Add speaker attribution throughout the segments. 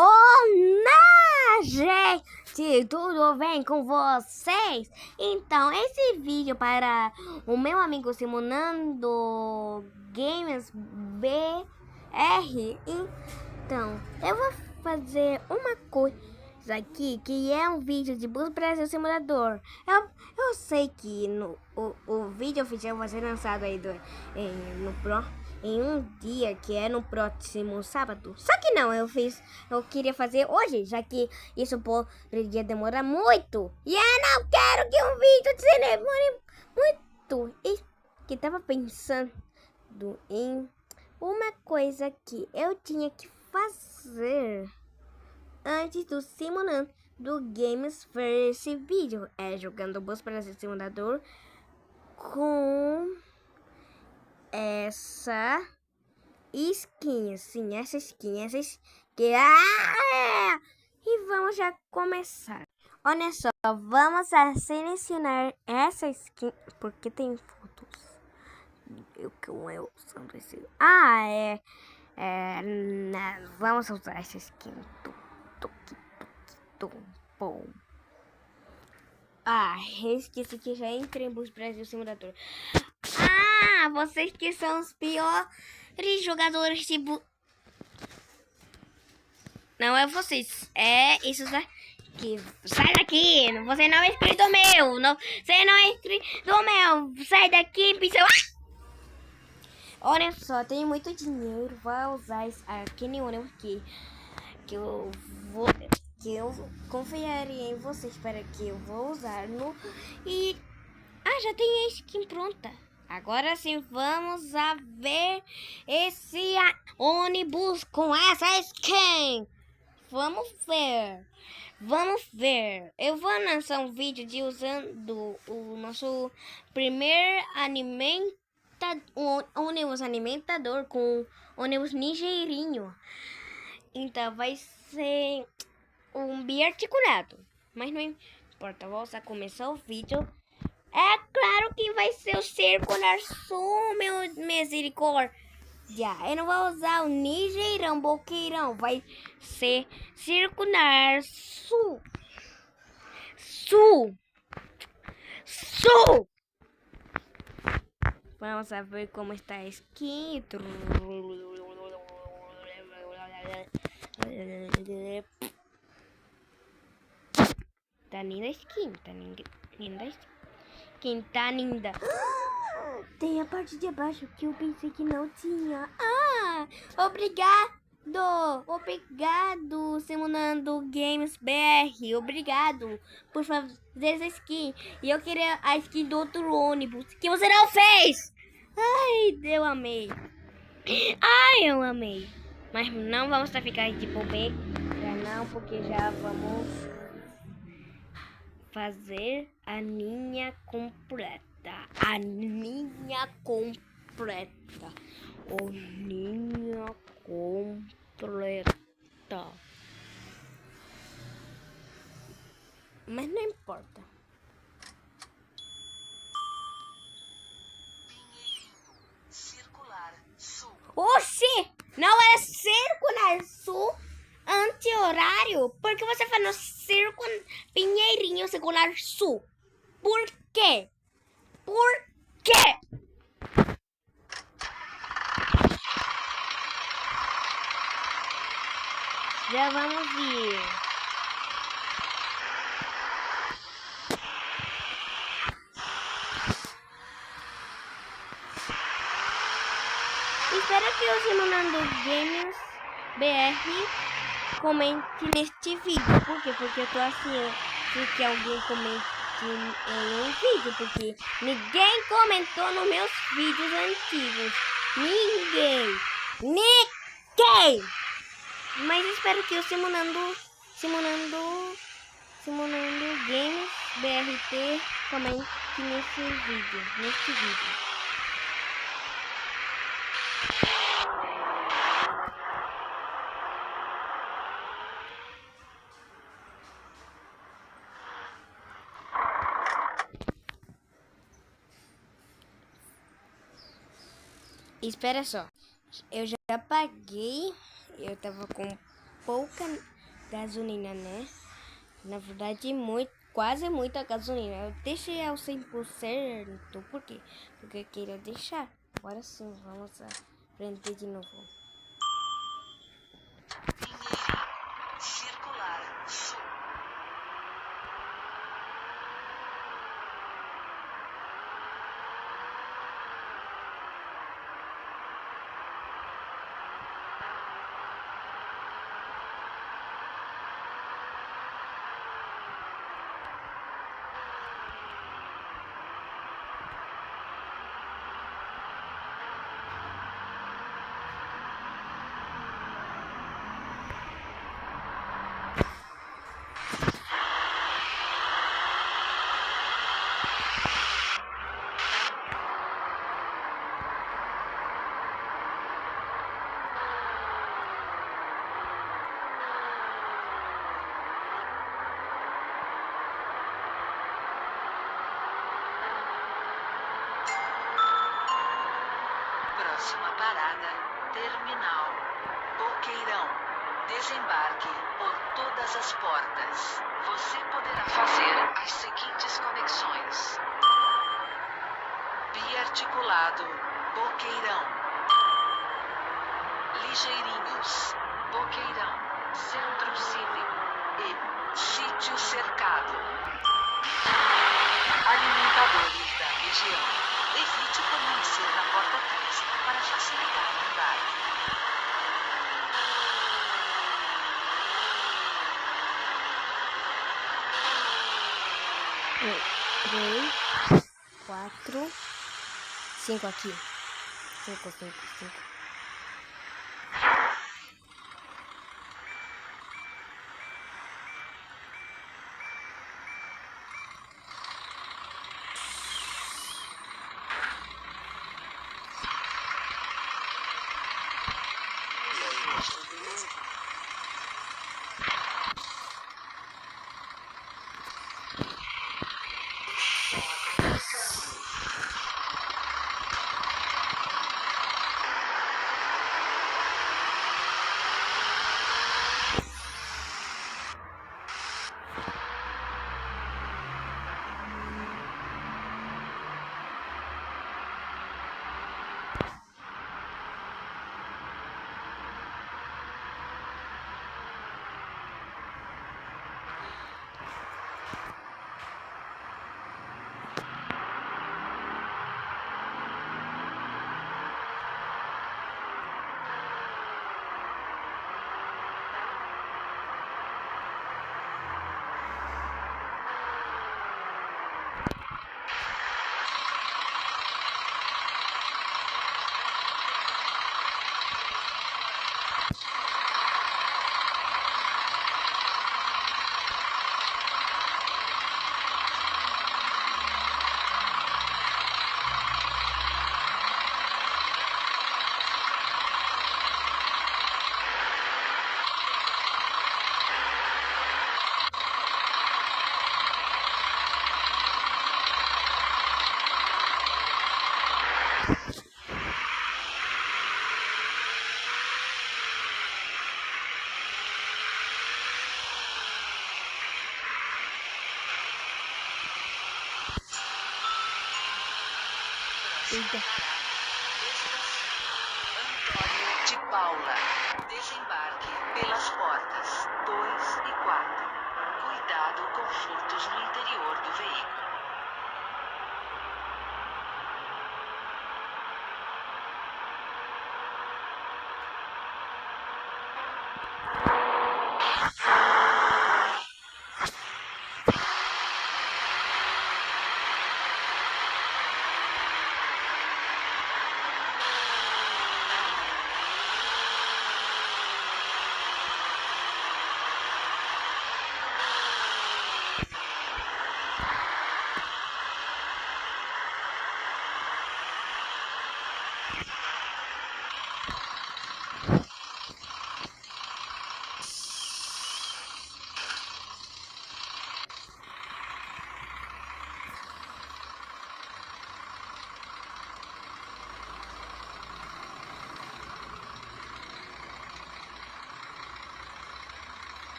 Speaker 1: Olá, gente! Tudo bem com vocês? Então, esse vídeo para o meu amigo Simonando Games BR. Então, eu vou fazer uma coisa aqui que é um vídeo de Bus Brasil Simulador. Eu sei que o vídeo oficial vai ser lançado aí em um dia, que é no próximo sábado. Só que não, eu queria fazer hoje, já que isso poderia demorar muito. E eu não quero que um vídeo se demore muito. E que tava pensando em uma coisa que eu tinha que fazer antes do Simulando do Games ver esse vídeo. É jogando Bus Brasil Simulador com essa skin, sim, essa skin. E vamos já começar. Olha só, vamos a selecionar essa skin, porque tem fotos. Eu usando esse. Vamos usar essa skin. Bom. Esqueci que já entrei em Bus Brasil Simulador. Vocês que são os piores jogadores de Não é vocês, é isso daqui. Sai daqui, você não é inscrito meu. Não, você não é inscrito meu. Sai daqui, pincel. Olha só, tenho muito dinheiro. Vou usar aquele ônibus aqui. Que eu confiaria em vocês para que eu vou usar no. Já tem a skin pronta. Agora sim, vamos a ver esse ônibus com essa skin. Vamos ver. Eu vou lançar um vídeo de usando o nosso primeiro ônibus alimentador com ônibus ligeirinho. Então vai ser um biarticulado. Mas não importa, vou só começar o vídeo. É claro que vai ser o Circular Sul, meu misericórdia. Eu não vou usar o ligeirão, boqueirão. Vai ser Circular Sul. Vamos a ver como está a skin. Tá linda a skin, tá linda. Tem a parte de baixo que eu pensei que não tinha. Obrigado, Simonando Games BR. Obrigado por fazer essa skin. E eu queria a skin do outro ônibus que você não fez. Eu amei. Eu amei. Mas não vamos ficar de bobeira, não, porque já vamos fazer a linha completa. Linha completa. Mas não importa. Circular Sul. Oxi! Não é Circular Sul anti-horário? Por que você faz no Circular Pinheirinho Circular Sul? Por quê? Já vamos ver. Espero que o Simonando Games BR comente neste vídeo. Por quê? Porque eu tô assim, que alguém comente em um vídeo. Porque ninguém comentou nos meus vídeos antigos. Ninguém. Mas espero que o Simonando Games BRT comente neste vídeo. Espera só. Eu já paguei. Eu tava com pouca gasolina, né? Na verdade, quase muita gasolina. Eu deixei ao 100%. Por quê? Porque eu queria deixar. Agora sim, vamos aprender de novo.
Speaker 2: Circular Sul. Próxima parada, Terminal Boqueirão. Desembarque por todas as portas. Você poderá fazer as seguintes conexões: Biarticulado Boqueirão, Ligeirinhos Boqueirão, Centro Cívico e Sítio Cercado. Alimentadores da região. Evite permanecer na porta 3 para facilitar o embarque.
Speaker 1: 3, 4, 5 aqui. 5.
Speaker 2: Estação Antônio de Paula. Desembarque pelas portas 2 e 4. Cuidado com furtos no interior do veículo.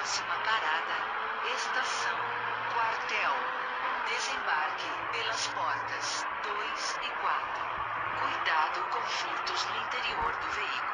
Speaker 2: Próxima parada, estação, quartel. Desembarque pelas portas 2 e 4. Cuidado com furtos no interior do veículo.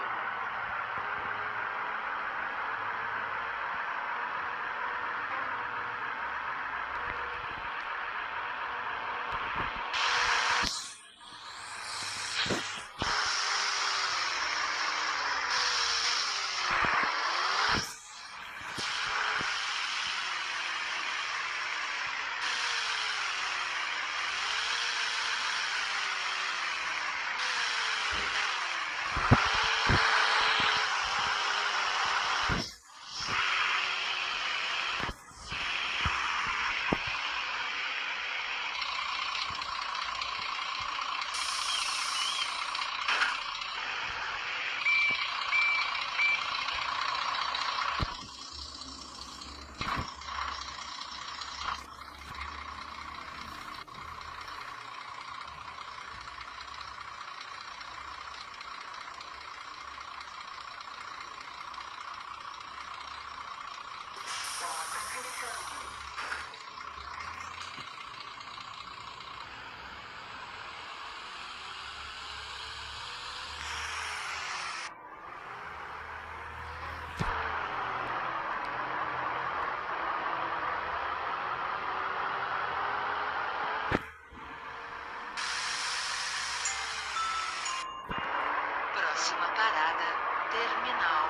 Speaker 2: Próxima parada, terminal,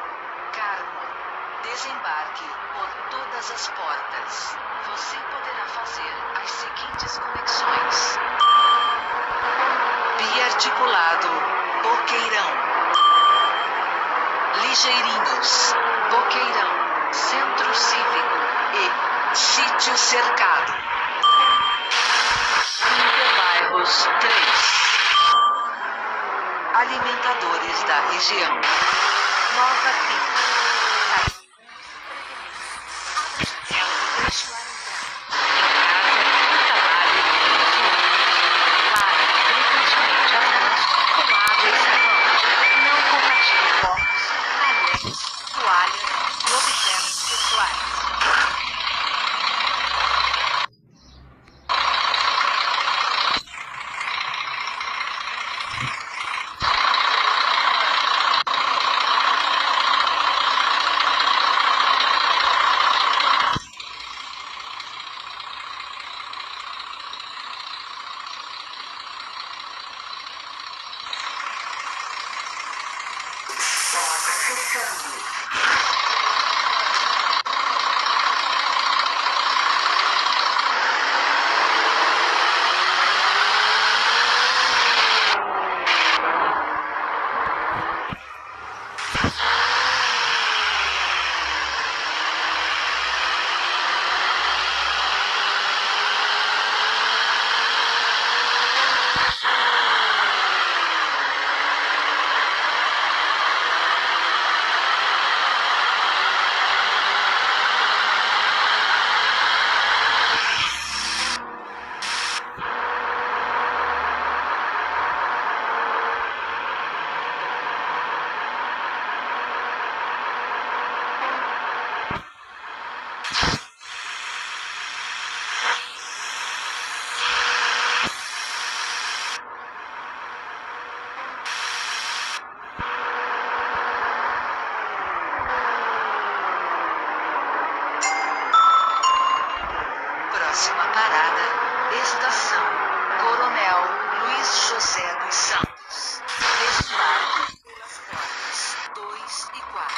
Speaker 2: Carmo. Desembarque por todas as portas. Você poderá fazer as seguintes conexões: Biarticulado, Boqueirão. Ligeirinhos, Boqueirão, Centro Cívico e Sítio Cercado. Interbairros 3. Alimentadores da região. Nova Trilha. Abra a janela e deixe o ar entrar. Em casa, no trabalho, no fluxo. Lave frequentemente as mãos com água e sabão. Não compartilhe copos, talheres, toalhas e objetos pessoais. Próxima parada, estação, Coronel Luiz José dos Santos. Desembarque pelas portas 2 e 4.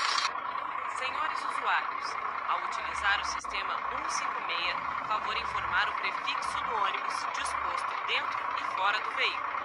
Speaker 3: Senhores usuários, ao utilizar o sistema 156, favor informar o prefixo do ônibus disposto dentro e fora do veículo.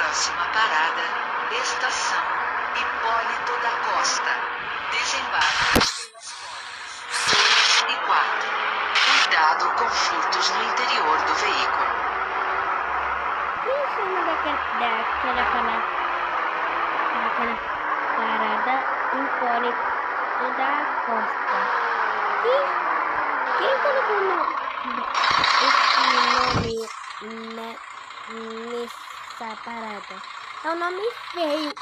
Speaker 2: Próxima parada, estação Hipólito da Costa. Desembarque pelas portas 2 e 4. Cuidado com furtos no interior do veículo.
Speaker 1: Quem chama daquela parada Hipólito da Costa? Quem colocou esse nome nessa parada? É um nome feio.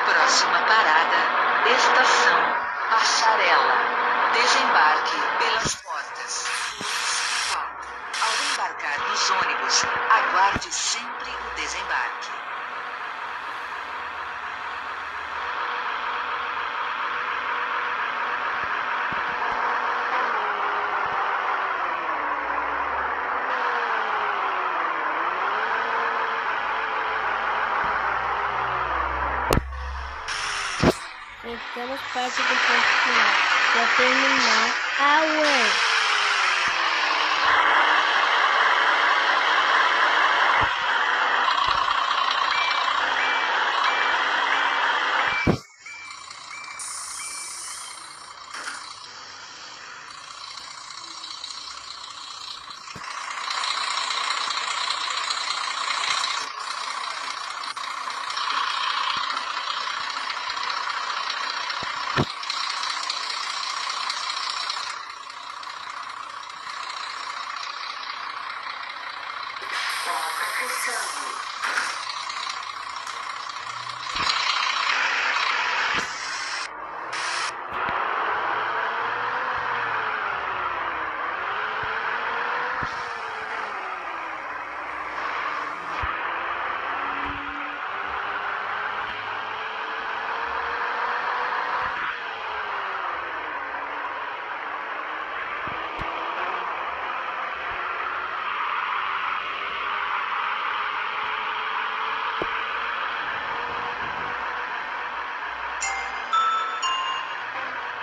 Speaker 2: Próxima parada, estação Passarela. Desembarque pelas portas 2 e 4. Ao embarcar nos ônibus, aguarde sempre o desembarque.
Speaker 1: Estamos perto do ponto final. Já terminar a UEM.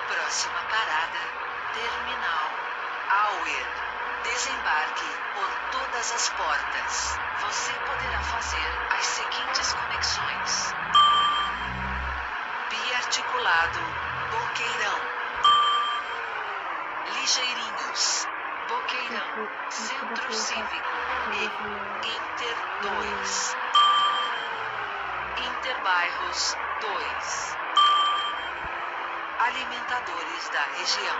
Speaker 1: Próxima parada, Terminal Auer. Desembarque por todas as portas. Você poderá fazer as seguintes conexões: Biarticulado, Boqueirão, Ligeirinhos, Boqueirão, Centro Cívico e Inter 2. Interbairros 2.
Speaker 2: alimentadores da região.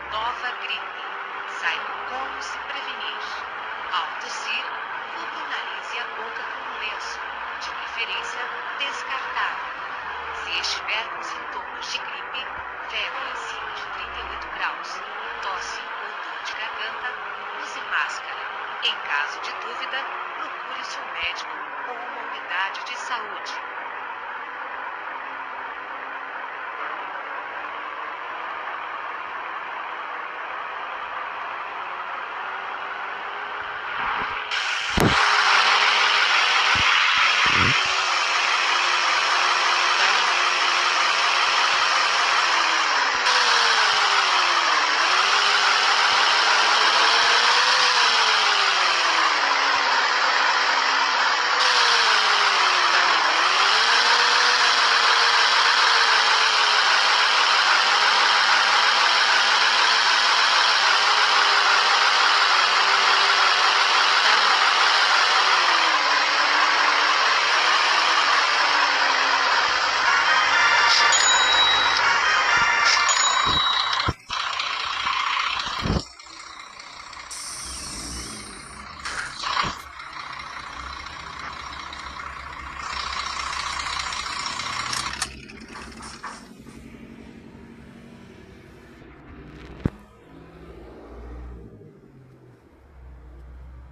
Speaker 2: Nova gripe. Saiba como se prevenir. Ao tossir, cubra o nariz e a boca com um lenço, de preferência descartável. Se estiver com sintomas de gripe, febre acima de 38 graus, tosse ou dor de garganta, use máscara. Em caso de dúvida, procure seu médico ou uma unidade de saúde.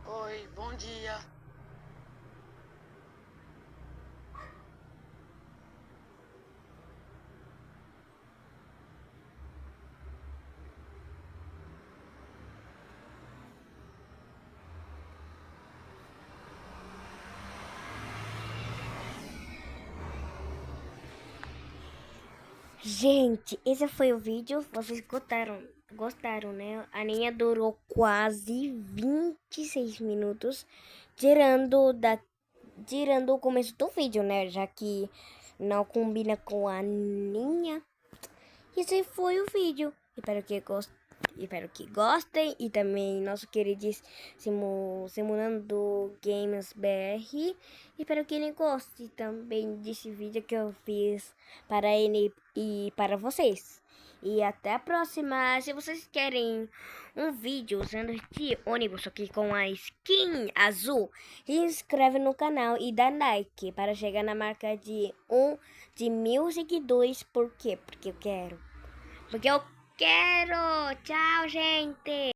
Speaker 3: Oi, bom dia.
Speaker 1: Gente, esse foi o vídeo. Vocês gostaram, né? A linha durou quase 26 minutos, tirando o começo do vídeo, né? Já que não combina com a Aninha. Esse foi o vídeo. Espero que gostem. E também nosso queridíssimo Simulando Games BR. Espero que ele goste também desse vídeo que eu fiz para ele e para vocês. E até a próxima. Se vocês querem um vídeo usando este ônibus aqui com a skin azul, se inscreve no canal e dá like para chegar na marca de 1000 seguidores. Por quê? Porque eu quero. Tchau, gente!